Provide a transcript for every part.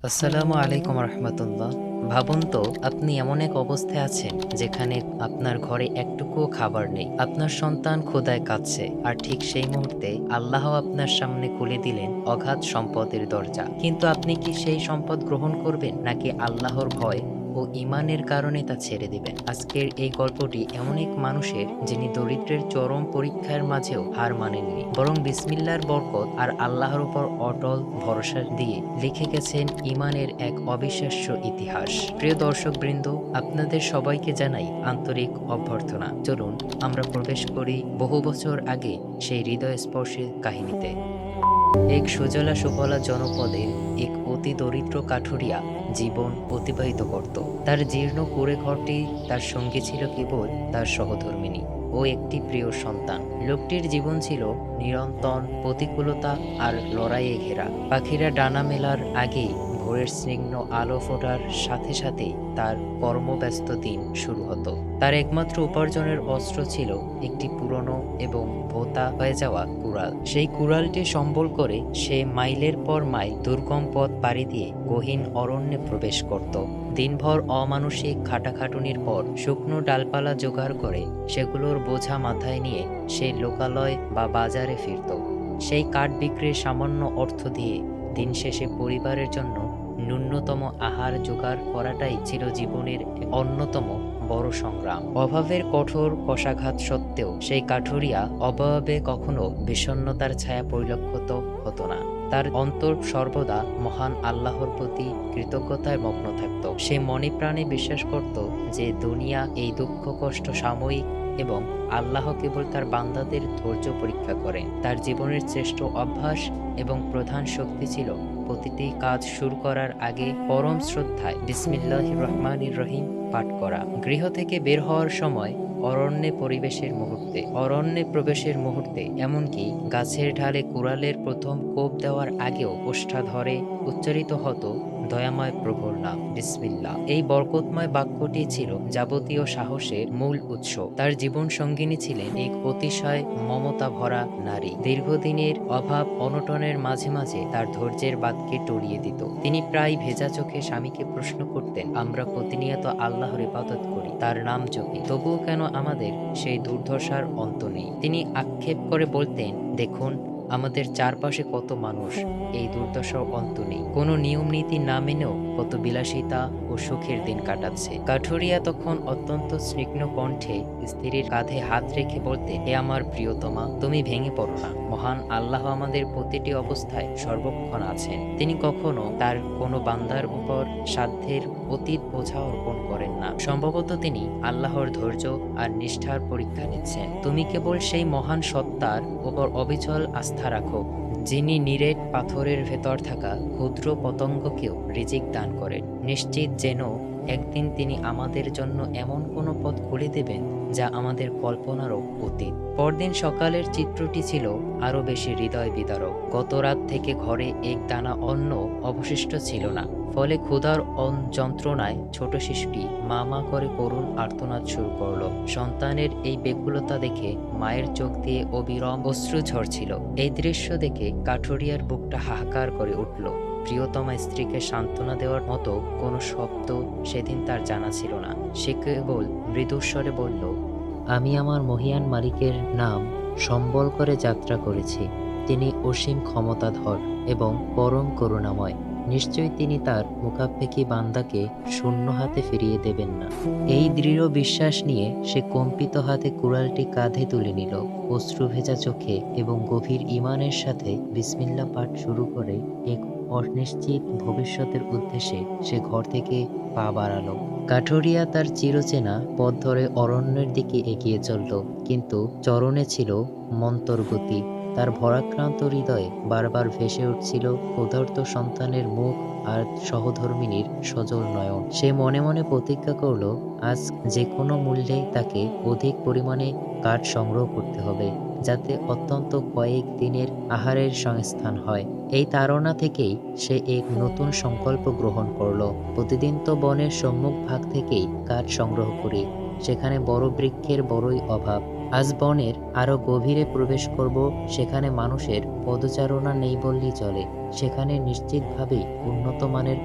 আসসালামু আলাইকুম রহমতুল্লাহ। ভাবুন তো, আপনি এমন এক অবস্থায় আছেন যেখানে আপনার ঘরে একটুকুও খাবার নেই, আপনার সন্তান ক্ষুধায় কাঁদছে, আর ঠিক সেই মুহূর্তে আল্লাহ আপনার সামনে খুলে দিলেন অগাধ সম্পদের দরজা। কিন্তু আপনি কি সেই সম্পদ গ্রহণ করবেন, নাকি আল্লাহর ভয় ও ইমানের কারণে তা ছেড়ে দিবেন? আজকের এই গল্পটি এমন এক মানুষের, যিনি দরিদ্রের চরম পরীক্ষার মাঝেও হার মানেননি, বরং বিসমিল্লাহর বরকত আর আল্লাহর উপর অটল ভরসা দিয়ে লিখে গেছেন ইমানের এক অবিশ্বাস্য ইতিহাস। প্রিয় দর্শকবৃন্দ, আপনাদের সবাইকে জানাই আন্তরিক অভ্যর্থনা। চলুন আমরা প্রবেশ করি বহু বছর আগে সেই হৃদয়স্পর্শী কাহিনীতে। এক সুজলা সুফলা জনপদে এক অতি দরিদ্র কাঠুরিয়া জীবন অতিবাহিত করত। তার জীর্ণ কুঁড়ে ঘরটি তার সঙ্গী ছিল কেবল তার সহধর্মিণী ও একটি প্রিয় সন্তান। লোকটির জীবন ছিল নিরন্তর প্রতিকূলতা আর লড়াইয়ে ঘেরা। পাখিরা ডানা মেলার আগেই ভোরের স্নিগ্ধ আলো ফোটার সাথে সাথেই তার কর্মব্যস্ত দিন শুরু হতো। তার একমাত্র উপার্জনের অস্ত্র ছিল একটি পুরনো এবং ভোঁতা হয়ে যাওয়া কুড়াল। সেই কুড়ালটি সম্বল করে সে মাইলের পর মাইল দুর্গম পথ পাড়ি দিয়ে গহীন অরণ্যে প্রবেশ করত। দিনভর অমানুষিক খাটাখাটুনির পর শুকনো ডালপালা জোগাড় করে সেগুলোর বোঝা মাথায় নিয়ে সে লোকালয় বা বাজারে ফিরত। সেই কাঠ বিক্রির সামান্য অর্থ দিয়ে দিন শেষে পরিবারের জন্য ন্যূনতম আহার জোগাড় করাটাই ছিল জীবনের অন্যতম বড় সংগ্রাম। অভাবের কঠোর কষাঘাত সত্ত্বেও সেই কাঠুরিয়া অভাবে কখনো বিষণ্ণতার ছায়া পরিলক্ষিত হতো না। তার অন্তর সর্বদা মহান আল্লাহর প্রতি কৃতজ্ঞতায় মগ্ন থাকত। সে মনে প্রাণে বিশ্বাস করত যে দুনিয়া এই দুঃখ কষ্ট সাময়িক এবং আল্লাহ কেবল তার বান্দাদের ধৈর্য পরীক্ষা করেন। তার জীবনের শ্রেষ্ঠ অভ্যাস এবং প্রধান শক্তি ছিল প্রতিটি কাজ শুরু করার আগে পরম শ্রদ্ধায় বিসমিল্লাহির রহমানির রহিম পাঠ করা। গৃহ থেকে বের হওয়ার সময় অরণ্যে প্রবেশের মুহূর্তে, এমনকি গাছের ঢালে কুড়ালের প্রথম কোপ দেওয়ার আগেও ওষ্ঠাধরে উচ্চারিত হতো দয়াময় প্রভুর নাম বিসমিল্লাহ। এই বরকতময় বাক্যটি ছিল যাবতীয় সাহসের মূল উৎস। তার জীবন সঙ্গিনী ছিলেন এক অতিশয় মমতা ভরা নারী। দীর্ঘদিনের অভাব অনটনের মাঝে মাঝে তার ধৈর্যের বাঁধকে টলিয়ে দিত। তিনি প্রায় ভেজা চোখে স্বামীকে প্রশ্ন করতেন, আমরা প্রতিনিয়ত আল্লাহর ইবাদত করি, তার নাম জপি, তবুও কেন আমাদের সেই দুর্দশার অন্ত নেই? তিনি আক্ষেপ করে বলতেন, দেখুন আমাদের চারপাশে কত মানুষ, এই দুর্দশার অন্ত নেই। কোনো নিয়ম নীতি না মেনেও কত বিলাসিতা ও সুখের দিন কাটাচ্ছে। কাঠুরিয়া তখন অত্যন্ত স্নিগ্ধ কণ্ঠে স্ত্রীর কাঁধে হাত রেখে বলতে, হে আমার প্রিয়তমা, তুমি ভেঙে পড়ো না। মহান আল্লাহ আমাদের প্রতিটি অবস্থায় সর্বক্ষণ আছেন। তিনি কখনো তার কোনো বান্দার উপর সাধ্যের অতীত বোঝা অর্পণ করেন না। সম্ভবত তিনি আল্লাহর ধৈর্য আর নিষ্ঠার পরীক্ষা নিচ্ছেন। তুমি কেবল সেই মহান সত্তার উপর অবিচল আস্থা রাখো, যিনি নিরেট পাথরের ভেতর থাকা ক্ষুদ্র পতঙ্গকেও রিজিক দান করেন। নিশ্চিত যেন একদিন তিনি আমাদের জন্য এমন কোনো পথ খুলে দেবেন যা আমাদের কল্পনারও অতীত। পরদিন সকালের চিত্রটি ছিল আরো বেশি হৃদয় বিদারক। গত রাত থেকে ঘরে এক দানা অন্ন অবশিষ্ট ছিল না। ফলে ক্ষুধার যন্ত্রণায় ছোট শিশুটি মা মা করে করুণ আর্তনাদ শুরু করলো। সন্তানের এই বেকুলতা দেখে মায়ের চোখ দিয়ে অবিরাম অশ্রু ঝরছিল। এই দৃশ্য দেখে কাঠুরিয়ার বুকটা হাহাকার করে উঠল। প্রিয়তমা স্ত্রীকে সান্ত্বনা দেওয়ার মতো কোনো শব্দ সেদিন তার জানা ছিল না। সে কেবল মৃদুস্বরে বলল, আমি আমার মহিয়ান মালিকের নাম সম্বল করে যাত্রা করেছি। তিনি অসীম ক্ষমতাধর এবং পরম করুণাময়। নিশ্চয়ই তিনি তার মুখাপেক্ষী বান্দাকে শূন্য হাতে ফিরিয়ে দেবেন না। এই দৃঢ় বিশ্বাস নিয়ে সে কম্পিত হাতে কুড়ালটি কাঁধে তুলে নিল। অশ্রু ভেজা চোখে এবং গভীর ঈমানের সাথে বিসমিল্লাহ পাঠ শুরু করে এক অনিশ্চিত ভবিষ্যতের উদ্দেশ্যে সে ঘর থেকে পা বাড়ালো। কাঠুরিয়া তার চিরচেনা পথ ধরে অরণ্যের দিকে এগিয়ে চলল, কিন্তু চরণে ছিল মন্তর গতি। তার ভরাক্রান্ত হৃদয়ে বারবার ভেসে উঠছিল ক্ষুধার্ত সন্তানের মুখ আর সহধর্মিণীর সজল নয়ন। সে মনে মনে প্রতিজ্ঞা করল, আজ যে কোনো মূল্যে তাকে অধিক পরিমাণে কাঠ সংগ্রহ করতে হবে, যাতে অত্যন্ত কয়েক দিনের আহারের সংস্থান হয়। এই তাড়না থেকেই সে এক নতুন সংকল্প গ্রহণ করল। প্রতিদিন তো বনের সম্মুখ ভাগ থেকেই কাঠ সংগ্রহ করি, সেখানে বড় বৃক্ষের বড়ই অভাব। আজ বনের আরো গভীরে প্রবেশ করব, সেখানে মানুষের পদচারণা নেই বললেই চলে। সেখানে নিশ্চিতভাবেই উন্নত মানের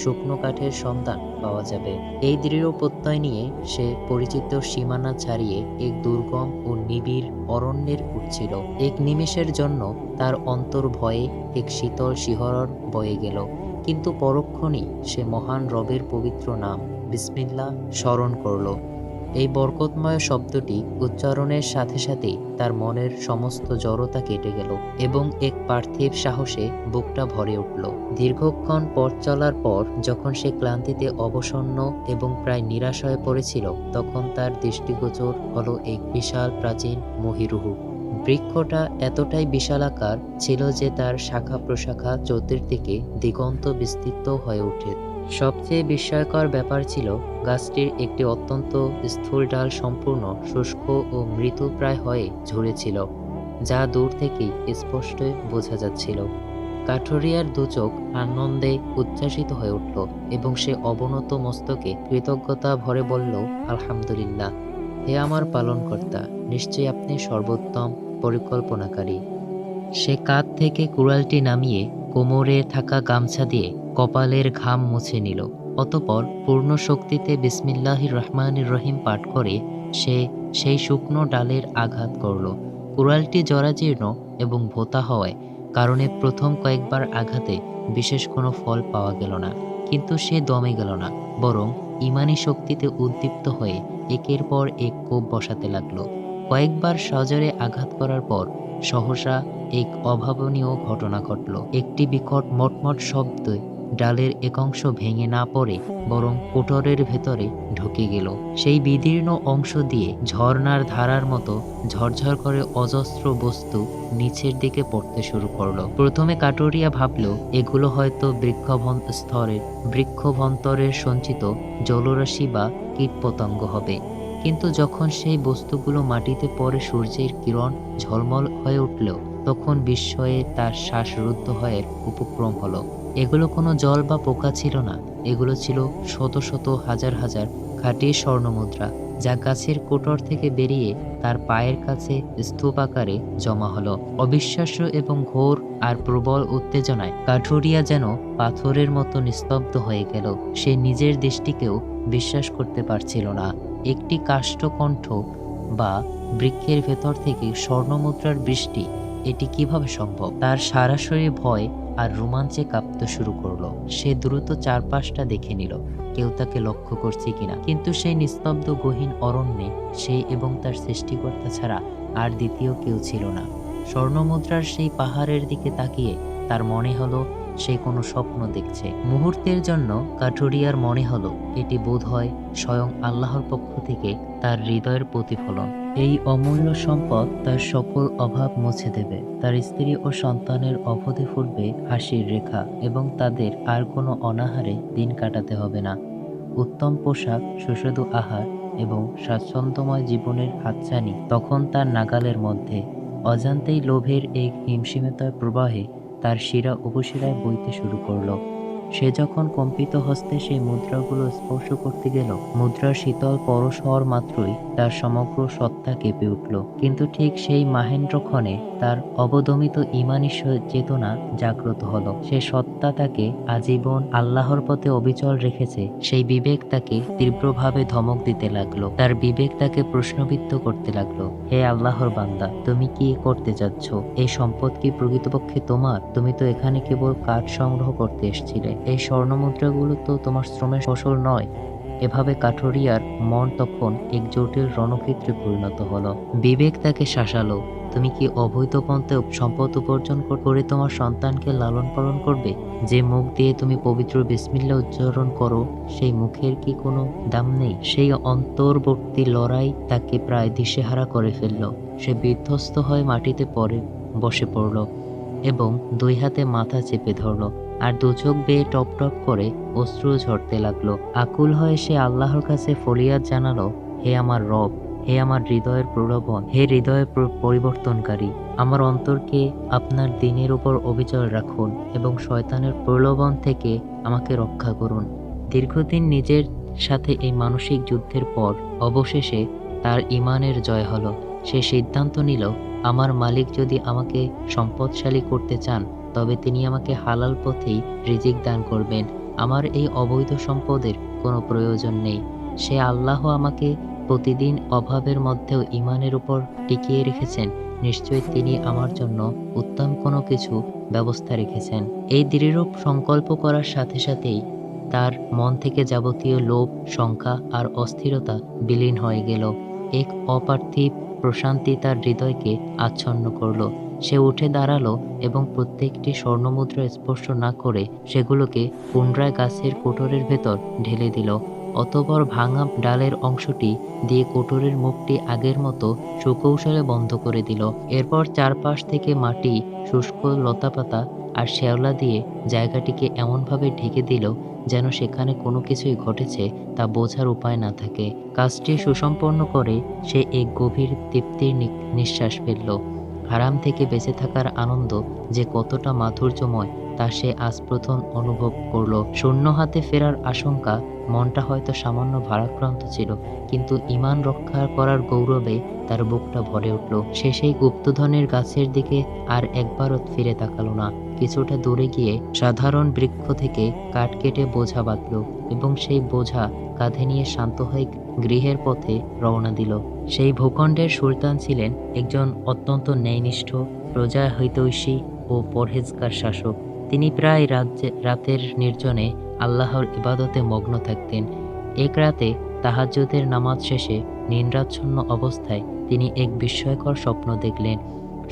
শুকনো কাঠের সন্ধান পাওয়া যাবে। এই দৃঢ় প্রত্যয় নিয়ে সে পরিচিত সীমানা ছাড়িয়ে এক দুর্গম ও নিবিড় অরণ্যের উঠছিল। এক নিমেষের জন্য তার অন্তর ভয়ে এক শীতল শিহরণ বয়ে গেল, কিন্তু পরক্ষণেই সে মহান রবের পবিত্র নাম বিসমিল্লাহ স্মরণ করল। এই বরকতময় শব্দটি উচ্চারণের সাথে সাথেই তার মনের সমস্ত জড়তা কেটে গেল এবং এক পার্থিব সাহসে বুকটা ভরে উঠল। দীর্ঘক্ষণ পথ চলার পর যখন সে ক্লান্তিতে অবসন্ন এবং প্রায় নিরাশ হয়ে পড়েছিল, তখন তার দৃষ্টিগোচর হলো এক বিশাল প্রাচীন মহিরুহ। বৃক্ষটা এতটাই বিশালাকার ছিল যে তার শাখা প্রশাখা চতুর্দিকে দিগন্ত বিস্তৃত হয়ে ওঠে। সবচেয়ে বিস্ময়কর ব্যাপার ছিল গাছটির একটি অত্যন্ত স্থূল ডাল সম্পূর্ণ শুষ্ক ও মৃতপ্রায় হয়ে ঝরেছিল, যা দূর থেকেই স্পষ্ট বোঝা যাচ্ছিল। কাঠুরিয়ার দুচোখ আনন্দে উচ্ছ্বাসিত হয়ে উঠল এবং সে অবনত মস্তকে কৃতজ্ঞতা ভরে বলল, আলহামদুলিল্লাহ, হে আমার পালনকর্তা, নিশ্চয়ই আপনি সর্বোত্তম পরিকল্পনাকারী। সে কাঁধ থেকে কুড়ালটি নামিয়ে কোমরে থাকা গামছা দিয়ে কপালের ঘাম মুছে নিল। অতঃপর পূর্ণ শক্তিতে বিসমিল্লাহির রহমানির রহিম পাঠ করে সে সেই শুকনো ডালের আঘাত করল। কুড়ালটি জরাজীর্ণ এবং ভোঁতা হওয়ায় কারণে প্রথম কয়েকবার আঘাতে বিশেষ কোনো ফল পাওয়া গেল না, কিন্তু সে দমে গেল না, বরং ইমানি শক্তিতে উদ্দীপ্ত হয়ে একের পর এক কোপ বসাতে লাগলো। কয়েকবার সজোরে আঘাত করার পর সহসা এক অভাবনীয় ঘটনা ঘটল। একটি বিকট মটমট শব্দে ডালের একাংশ ভেঙে না পড়ে বরং কোটরের ভেতরে ঢুকে গেল। সেই বিদীর্ণ অংশ দিয়ে ঝর্ণার ধারার মতো ঝরঝর করে অজস্র বস্তু নিচের দিকে পড়তে শুরু করলো। প্রথমে কাটুরিয়া ভাবল এগুলো হয়তো বৃক্ষভন্তরের সঞ্চিত জলরাশি বা কীটপতঙ্গ হবে, কিন্তু যখন সেই বস্তুগুলো মাটিতে পড়ে সূর্যের কিরণ ঝলমল হয়ে উঠল, তখন বিস্ময়ে তার শ্বাসরুদ্ধ হয়ে উপক্রম হলো। এগুলো কোনো জল বা পোকা ছিল না, এগুলো ছিল শত শত হাজার হাজার খাঁটি স্বর্ণমুদ্রা, যা গাছের কোটর থেকে বেরিয়ে তার পায়ের কাছে স্তূপ আকারে জমা হলো। অবিশ্বাস্য এবং ঘোর আর প্রবল উত্তেজনায় কাঠুরিয়া যেন পাথরের মতো নিস্তব্ধ হয়ে গেল। সে নিজের দৃষ্টিকেও বিশ্বাস করতে পারছিল না। একটি কাষ্ঠকণ্ঠ বা বৃক্ষের ভেতর থেকে স্বর্ণমুদ্রার বৃষ্টি, এটি কিভাবে সম্ভব? তার সারা শরীর ভয় আর রোমাঞ্চে কাঁপতে শুরু করলো। সে দ্রুত চারপাশটা দেখে নিল কেউ তাকে লক্ষ্য করছে কিনা, কিন্তু সেই নিস্তব্ধ গহীন অরণ্যে সে এবং তার সৃষ্টিকর্তা ছাড়া আর দ্বিতীয় কেউ ছিল না। স্বর্ণমুদ্রার সেই পাহাড়ের দিকে তাকিয়ে তার মনে হলো সে কোনো স্বপ্ন দেখছে। মুহূর্তের জন্য কাঠুরিয়ার মনে হলো এটি বোধহয় স্বয়ং আল্লাহর পক্ষ থেকে তার হৃদয়ের প্রতিফলন। এই অমূল্য সম্পদ তার সকল অভাব মুছে দেবে। তার স্ত্রী ও সন্তানের অবধি ফুটবে হাসির রেখা এবং তাদের আর কোনো অনাহারে দিন কাটাতে হবে না। উত্তম পোশাক, সুস্বাদু আহার এবং স্বাচ্ছন্দ্যময় জীবনের হাতছানি তখন তার নাগালের মধ্যে। অজান্তেই লোভের এক হিমশিমতার প্রবাহে তার শিরা উপশিরায় বইতে শুরু করলো। সে যখন কম্পিত হস্তে সেই মুদ্রাগুলো স্পর্শ করতে গেল, মুদ্রার শীতল পরশ হওয়ার মাত্রই তার সমগ্র সত্তা কেঁপে উঠল। কিন্তু ঠিক সেই মাহেন্দ্রক্ষণে তার অবদমিত ঈমানী চেতনা জাগ্রত হলো। সে সত্তা তাকে আজীবন আল্লাহর পথে অবিচল রেখেছে। সেই বিবেক তাকে তীব্রভাবে ধমক দিতে লাগলো। তার বিবেক তাকে প্রশ্নবিদ্ধ করতে লাগলো, হে আল্লাহর বান্দা, তুমি কি করতে যাচ্ছ? এই সম্পদ কি প্রকৃতপক্ষে তোমার? তুমি তো এখানে কেবল কাঠ সংগ্রহ করতে এসেছিলে। এই স্বর্ণমুদ্রাগুলো তো তোমার শ্রমের ফসল নয়। এভাবে কাঠুরিয়ার মন তখন এক জটিল রণক্ষেত্রে পরিণত হলো। বিবেক তাকে শাসালো, তুমি কি অবৈধ পন্থে সম্পদ উপার্জন করে তোমার সন্তানকে লালন পালন করবে? যে মুখ দিয়ে তুমি পবিত্র বিসমিল্লাহ উচ্চারণ করো, সেই মুখের কি কোনো দাম নেই? সেই অন্তর্বর্তী লড়াই তাকে প্রায় দিশেহারা করে ফেলল। সে বিধ্বস্ত হয়ে মাটিতে বসে পড়ল এবং দুই হাতে মাথা চেপে ধরল, আর দু চোখ বেয়ে টপ টপ করে অশ্রু ঝরতে লাগলো। আকুল হয়ে সে আল্লাহর কাছে ফরিয়াদ জানালো, হে আমার রব, হে আমার হৃদয়ের প্রলোভন, হে হৃদয়ের পরিবর্তনকারী, আমার অন্তরকে আপনার দিনের উপর অবিচল রাখুন এবং শয়তানের প্রলোভন থেকে আমাকে রক্ষা করুন। দীর্ঘদিন নিজের সাথে এই মানসিক যুদ্ধের পর অবশেষে তার ঈমানের জয় হলো। সে সিদ্ধান্ত নিল, আমার মালিক যদি আমাকে সম্পদশালী করতে চান, তবে তিনি আমাকে হালাল পথেই রিজিক দান করবেন। আমার এই অবৈধ সম্পদের কোনো প্রয়োজন নেই। সে আল্লাহ আমাকে প্রতিদিন অভাবের মধ্যেও ঈমানের উপর টিকিয়ে রেখেছেন। নিশ্চয়ই তিনি আমার জন্য উত্তম কোনো কিছু ব্যবস্থা রেখেছেন। এই দৃঢ় সংকল্প করার সাথে সাথেই তার মন থেকে যাবতীয় লোভ, শঙ্কা আর অস্থিরতা বিলীন হয়ে গেল। এক অপার্থিব প্রশান্তি তার হৃদয়কে আচ্ছন্ন করল। সে উঠে দাঁড়ালো এবং প্রত্যেকটি স্বর্ণমুদ্রা স্পর্শ না করে সেগুলোকে পুনরায় গাছের কোটরের ভেতর ঢেলে দিল। অতঃপর ভাঙা ডালের অংশটি দিয়ে কোটরের মুখটি আগের মতো সুকৌশলে বন্ধ করে দিল। এরপর চারপাশ থেকে মাটি, শুষ্ক লতাপাতা আর শ্যাওলা দিয়ে জায়গাটিকে এমনভাবে ঢেকে দিল যেন সেখানে কোনো কিছুই ঘটেছে তা বোঝার উপায় না থাকে। কাজটি সুসম্পন্ন করে সে এক গভীর তৃপ্তির নিঃশ্বাস ফেলল। হারাম থেকে বেঁচে থাকার আনন্দ যে কতটা মাধুর্যময় তা সে আজ প্রথম অনুভব করল। শূন্য হাতে ফেরার আশঙ্কা, মনটা হয়তো সামান্য ভারাক্রান্ত ছিল, কিন্তু ঈমান রক্ষা করার গৌরবে তার বুকটা ভরে উঠল। সে সেই গুপ্তধনের গাছের দিকে আর একবারও ফিরে তাকালো না। কিছুটা দূরে গিয়ে সাধারণ বৃক্ষ থেকে কাঠ কেটে বোঝা বাঁধল এবং সেই বোঝা কাঁধে নিয়ে শান্ত হয়ে গৃহের পথে রওনা দিল। সেই ভূখণ্ডের সুলতান ছিলেন একজন অত্যন্ত ন্যায়নিষ্ঠ, প্রজা হিতৈষী ও পরহেজগার শাসক। তিনি প্রায় রাতের নির্জনে আল্লাহর ইবাদতে মগ্ন থাকতেন। এক রাতে তাহাজ্জুদের নামাজ শেষে নিদ্রাচ্ছন্ন অবস্থায় তিনি এক বিস্ময়কর স্বপ্ন দেখলেন।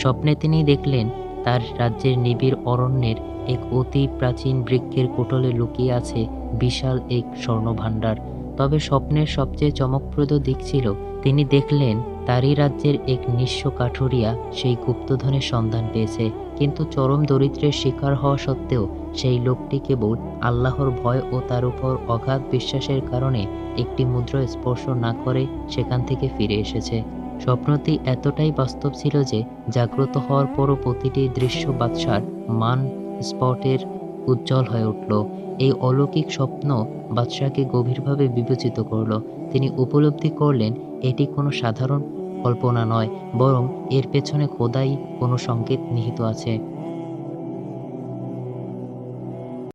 স্বপ্নে তিনি দেখলেন তার রাজ্যের নিবিড় অরণ্যের এক অতি প্রাচীন বৃক্ষের কোটলে লুকিয়ে আছে বিশাল এক স্বর্ণভাণ্ডার। তবে স্বপ্নের সবচেয়ে চমকপ্রদ দিক ছিল তিনি দেখলেন তারই রাজ্যের এক নিঃস্ব কাঠুরিয়া সেই গুপ্তধনের সন্ধান পেয়েছে। কিন্তু চরম দরিদ্রের শিকার হওয়া সত্ত্বেও সেই লোকটি কেবল আল্লাহর ভয় ও তার উপর অগাধ বিশ্বাসের কারণে একটি মুদ্রা স্পর্শ না করে সেখান থেকে ফিরে এসেছে। স্বপ্নটি এতটাই বাস্তব ছিল যে জাগ্রত হওয়ার পরও প্রতিটি দৃশ্য বাদশার মান স্পটের উজ্জ্বল হয়ে উঠল। এই অলৌকিক স্বপ্ন বাদশাকে গভীরভাবে বিবেচিত করল। তিনি উপলব্ধি করলেন এটি কোনো সাধারণ কল্পনা নয়, বরং এর পেছনে খোদাই কোনো সংকেত নিহিত আছে।